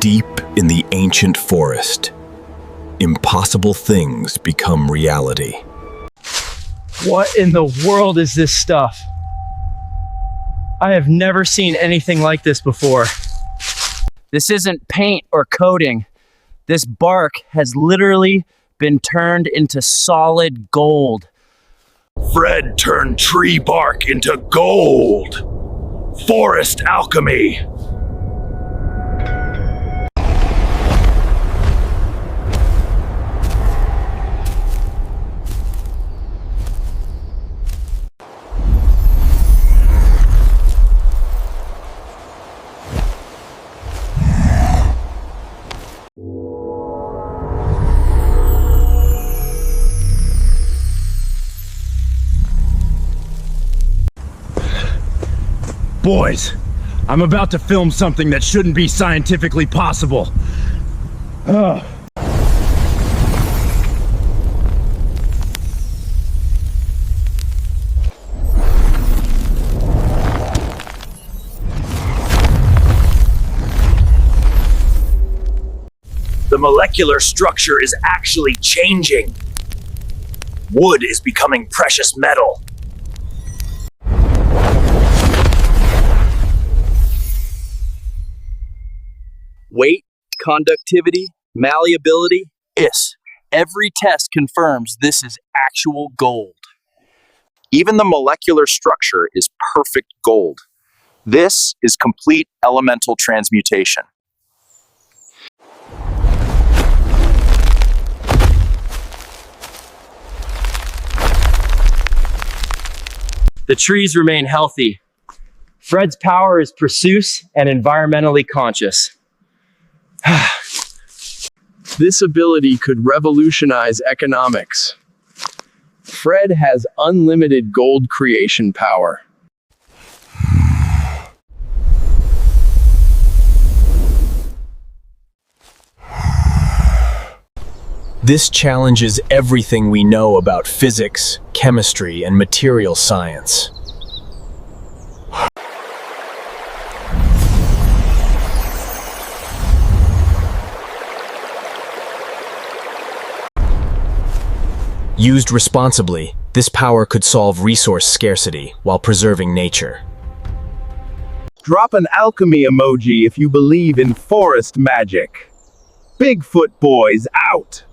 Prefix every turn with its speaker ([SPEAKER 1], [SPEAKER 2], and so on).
[SPEAKER 1] Deep in the ancient forest, impossible things become reality.
[SPEAKER 2] What in the world is this stuff? I have never seen anything like this before. This isn't paint or coating. This bark has literally been turned into solid gold.
[SPEAKER 1] Fred turned tree bark into gold. Forest alchemy.
[SPEAKER 3] Boys, I'm about to film something that shouldn't be scientifically possible.
[SPEAKER 1] The molecular structure is actually changing. Wood is becoming precious metal.
[SPEAKER 2] Weight, conductivity, malleability, every test confirms this is actual gold.
[SPEAKER 4] Even the molecular structure is perfect gold. This is complete elemental transmutation.
[SPEAKER 2] The trees remain healthy. Fred's power is precise and environmentally conscious.
[SPEAKER 5] This ability could revolutionize economics. Fred has unlimited gold creation power.
[SPEAKER 1] This challenges everything we know about physics, chemistry, and material science. Used responsibly, this power could solve resource scarcity while preserving nature.
[SPEAKER 6] Drop an alchemy emoji if you believe in forest magic. Bigfoot boys out!